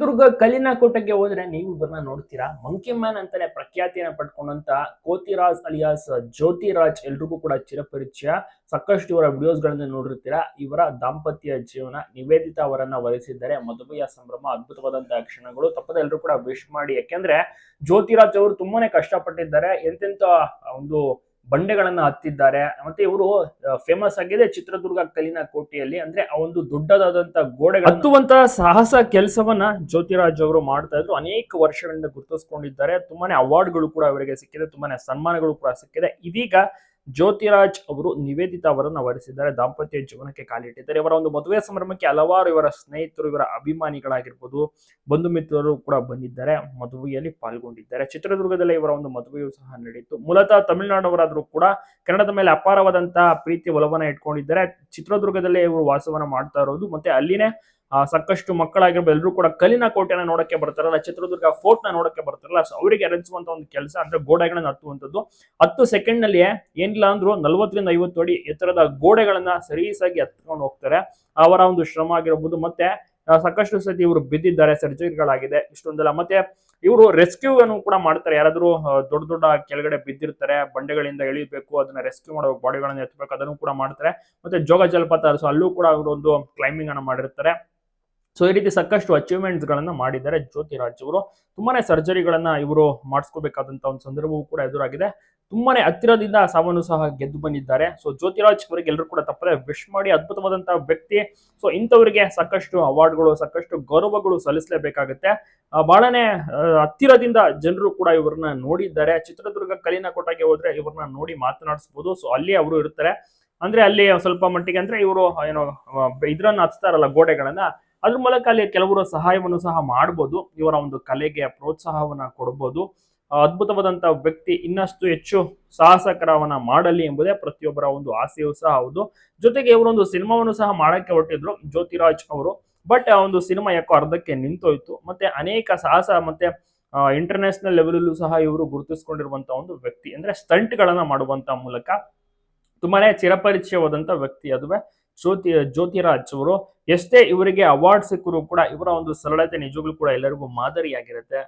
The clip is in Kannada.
ಚಿತ್ರದುರ್ಗ ಕಲ್ಲಿನ ಕೋಟೆಗೆ ಹೋದ್ರೆ ನೀವು ಇವ್ರನ್ನ ನೋಡ್ತೀರಾ. ಮಂಕಿ ಮ್ಯಾನ್ ಅಂತಾನೆ ಪ್ರಖ್ಯಾತಿಯನ್ನ ಪಡ್ಕೊಂಡಂತ ಕೋತಿರಾಜ್ ಅಲಿಯಾಸ್ ಜ್ಯೋತಿರಾಜ್ ಎಲ್ರಿಗೂ ಕೂಡ ಚಿರಪರಿಚಯ. ಸಾಕಷ್ಟು ಇವರ ವಿಡಿಯೋಸ್ ಗಳನ್ನ ನೋಡಿರ್ತೀರಾ. ಇವರ ದಾಂಪತ್ಯ ಜೀವನ ನಿವೇದಿತಾ ಅವರನ್ನ ವರಿಸಿದ್ದಾರೆ. ಮದುವೆಯ ಸಂಭ್ರಮ, ಅದ್ಭುತವಾದಂತಹ ಕ್ಷಣಗಳು. ತಪ್ಪದೆ ಎಲ್ಲರೂ ಕೂಡ ವಿಶ್ ಮಾಡಿ. ಯಾಕೆಂದ್ರೆ ಜ್ಯೋತಿರಾಜ್ ಅವರು ತುಂಬಾನೇ ಕಷ್ಟಪಟ್ಟಿದ್ದಾರೆ. ಎಂತೆಂತ ಒಂದು ಬಂಡೆಗಳನ್ನ ಹತ್ತಿದ್ದಾರೆ. ಮತ್ತೆ ಇವರು ಫೇಮಸ್ ಆಗಿದೆ ಚಿತ್ರದುರ್ಗ ಕಲ್ಲಿನ ಕೋಟೆಯಲ್ಲಿ. ಅಂದ್ರೆ ಆ ಒಂದು ದೊಡ್ಡದಾದಂತ ಗೋಡೆಗಳು ಹತ್ತುವಂತ ಸಾಹಸ ಕೆಲಸವನ್ನ ಜ್ಯೋತಿರಾಜ್ ಅವರು ಮಾಡ್ತಾ ಇದ್ರು. ಅನೇಕ ವರ್ಷಗಳಿಂದ ಗುರುತಿಸ್ಕೊಂಡಿದ್ದಾರೆ. ತುಂಬಾನೇ ಅವಾರ್ಡ್ಗಳು ಕೂಡ ಅವರಿಗೆ ಸಿಕ್ಕಿದೆ, ತುಂಬಾನೇ ಸನ್ಮಾನಗಳು ಕೂಡ ಸಿಕ್ಕಿದೆ. ಇದೀಗ ಜ್ಯೋತಿರಾಜ್ ಅವರು ನಿವೇದಿತಾ ಅವರನ್ನ ವರಿಸಿದ್ದಾರೆ. ದಾಂಪತ್ಯ ಜೀವನಕ್ಕೆ ಕಾಲಿಟ್ಟಿದ್ದಾರೆ. ಇವರ ಒಂದು ಮದುವೆ ಸಂಭ್ರಮಕ್ಕೆ ಹಲವಾರು ಇವರ ಸ್ನೇಹಿತರು, ಇವರ ಅಭಿಮಾನಿಗಳಾಗಿರ್ಬೋದು, ಬಂಧು ಮಿತ್ರರು ಕೂಡ ಬಂದಿದ್ದಾರೆ, ಮದುವೆಯಲ್ಲಿ ಪಾಲ್ಗೊಂಡಿದ್ದಾರೆ. ಚಿತ್ರದುರ್ಗದಲ್ಲಿ ಇವರ ಒಂದು ಮದುವೆಯೂ ಸಹ ನಡೆಯಿತು. ಮೂಲತಃ ತಮಿಳುನಾಡವರಾದ್ರೂ ಕೂಡ ಕನ್ನಡದ ಮೇಲೆ ಅಪಾರವಾದಂತಹ ಪ್ರೀತಿ ಒಲವನ್ನ ಇಟ್ಕೊಂಡಿದ್ದಾರೆ. ಚಿತ್ರದುರ್ಗದಲ್ಲೇ ಇವರು ವಾಸವನ್ನ ಮಾಡ್ತಾ ಇರೋದು. ಮತ್ತೆ ಅಲ್ಲಿನೇ ಸಾಕಷ್ಟು ಮಕ್ಕಳಾಗಿರ್ಬೋದು ಎಲ್ಲರೂ ಕೂಡ ಕಲ್ಲಿನ ಕೋಟೆನ ನೋಡಕ್ಕೆ ಬರ್ತಾರಲ್ಲ, ಚಿತ್ರದುರ್ಗ ಫೋರ್ಟ್ ನ ನೋಡಕ್ಕೆ ಬರ್ತಾರಲ್ಲ, ಸೊ ಅವರಿಗೆ ಅರಗಿಸುವಂತ ಒಂದು ಕೆಲಸ ಅಂದ್ರೆ ಗೋಡೆಗಳನ್ನ ಹತ್ತುವಂತದ್ದು. 10 ಸೆಕೆಂಡ್ ನಲ್ಲಿ ಏನಿಲ್ಲ ಅಂದ್ರೂ 40ರಿಂದ 50 ಅಡಿ ಎತ್ತರದ ಗೋಡೆಗಳನ್ನ ಸರೀಸಾಗಿ ಹತ್ಕೊಂಡು ಹೋಗ್ತಾರೆ. ಅವರ ಒಂದು ಶ್ರಮ ಆಗಿರ್ಬೋದು. ಮತ್ತೆ ಸಾಕಷ್ಟು ಸತಿ ಇವರು ಬಿದ್ದಿದ್ದಾರೆ, ಸರ್ಜರಿಗಳಾಗಿದೆ, ಇಷ್ಟೊಂದೆಲ್ಲ. ಮತ್ತೆ ಇವರು ರೆಸ್ಕ್ಯೂ ಅನ್ನು ಕೂಡ ಮಾಡ್ತಾರೆ. ಯಾರಾದ್ರೂ ದೊಡ್ಡ ದೊಡ್ಡ ಕೆಳಗಡೆ ಬಿದ್ದಿರ್ತಾರೆ, ಬಂಡೆಗಳಿಂದ ಎಳಿಬೇಕು, ಅದನ್ನ ರೆಸ್ಕ್ಯೂ ಮಾಡೋ ಬಾಡಿಗಳನ್ನ ಎತ್ತಬೇಕು, ಅದನ್ನು ಕೂಡ ಮಾಡ್ತಾರೆ. ಮತ್ತೆ ಜೋಗ ಜಲಪಾತ, ಸೊ ಅಲ್ಲೂ ಕೂಡ ಅವರು ಒಂದು ಕ್ಲೈಂಬಿಂಗ್ ಅನ್ನ ಮಾಡಿರ್ತಾರೆ. ಸೊ ಈ ರೀತಿ ಸಾಕಷ್ಟು ಅಚೀವ್ಮೆಂಟ್ಸ್ ಗಳನ್ನ ಮಾಡಿದ್ದಾರೆ ಜ್ಯೋತಿರಾಜ್ ಅವರು. ತುಂಬಾನೇ ಸರ್ಜರಿಗಳನ್ನ ಇವರು ಮಾಡಿಸ್ಕೋಬೇಕಾದಂತ ಒಂದು ಸಂದರ್ಭವೂ ಕೂಡ ಎದುರಾಗಿದೆ. ತುಂಬಾನೇ ಹತ್ತಿರದಿಂದ ಸಾವನ್ನು ಸಹ ಗೆದ್ದು ಬಂದಿದ್ದಾರೆ. ಸೊ ಜ್ಯೋತಿರಾಜ್ ಅವರಿಗೆ ಎಲ್ಲರೂ ಕೂಡ ತಪ್ಪದೆ ವಿಶ್ ಮಾಡಿ. ಅದ್ಭುತವಾದಂತಹ ವ್ಯಕ್ತಿ. ಸೊ ಇಂಥವರಿಗೆ ಸಾಕಷ್ಟು ಅವಾರ್ಡ್ಗಳು, ಸಾಕಷ್ಟು ಗೌರವಗಳು ಸಲ್ಲಿಸಲೇಬೇಕಾಗುತ್ತೆ. ಬಹಳನೇ ಹತ್ತಿರದಿಂದ ಜನರು ಕೂಡ ಇವ್ರನ್ನ ನೋಡಿದ್ದಾರೆ. ಚಿತ್ರದುರ್ಗ ಕಲ್ಲಿನ ಕೋಟೆಗೆ ಹೋದ್ರೆ ಇವ್ರನ್ನ ನೋಡಿ ಮಾತನಾಡಿಸಬಹುದು. ಸೊ ಅಲ್ಲಿ ಅವರು ಇರ್ತಾರೆ. ಅಂದ್ರೆ ಅಲ್ಲಿ ಸ್ವಲ್ಪ ಮಟ್ಟಿಗೆ ಅಂದ್ರೆ ಇವರು ಏನೋ ಇದ್ರನ್ನ ಹಚ್ತಾರಲ್ಲ ಗೋಡೆಗಳನ್ನ, ಅದ್ರ ಮೂಲಕ ಅಲ್ಲಿ ಕೆಲವರು ಸಹಾಯವನ್ನು ಸಹ ಮಾಡಬಹುದು. ಇವರ ಒಂದು ಕಲೆಗೆ ಪ್ರೋತ್ಸಾಹವನ್ನ ಕೊಡಬಹುದು. ಅದ್ಭುತವಾದಂತಹ ವ್ಯಕ್ತಿ. ಇನ್ನಷ್ಟು ಹೆಚ್ಚು ಸಾಹಸಕರವನ್ನ ಮಾಡಲಿ ಎಂಬುದೇ ಪ್ರತಿಯೊಬ್ಬರ ಒಂದು ಆಸೆಯೂ ಸಹ ಹೌದು. ಜೊತೆಗೆ ಇವರೊಂದು ಸಿನಿಮಾವನ್ನು ಸಹ ಮಾಡಕ್ಕೆ ಹೊರಟಿದ್ರು ಜ್ಯೋತಿರಾಜ್ ಅವರು. ಬಟ್ ಆ ಒಂದು ಸಿನಿಮಾ ಯಾಕೋ ಅರ್ಧಕ್ಕೆ ನಿಂತೋಯ್ತು. ಮತ್ತೆ ಅನೇಕ ಸಾಹಸ ಮತ್ತೆ ಇಂಟರ್ನ್ಯಾಷನಲ್ ಲೆವೆಲ್ ಅಲ್ಲೂ ಸಹ ಇವರು ಗುರುತಿಸಿಕೊಂಡಿರುವಂತಹ ಒಂದು ವ್ಯಕ್ತಿ. ಅಂದ್ರೆ ಸ್ಟಂಟ್ ಗಳನ್ನ ಮಾಡುವಂತ ಮೂಲಕ ತುಂಬಾನೇ ಚಿರಪರಿಚಯವಾದಂತ ವ್ಯಕ್ತಿ. ಅದುವೇ ಜ್ಯೋತಿರಾಜ್ ಅವರು. ಎಷ್ಟೇ ಇವರಿಗೆ ಅವಾರ್ಡ್ ಸಿಕ್ಕರೂ ಕೂಡ ಇವರ ಒಂದು ಸರಳತೆ ನಿಜವಾಗ್ಲೂ ಕೂಡ ಎಲ್ಲರಿಗೂ ಮಾದರಿಯಾಗಿರುತ್ತೆ.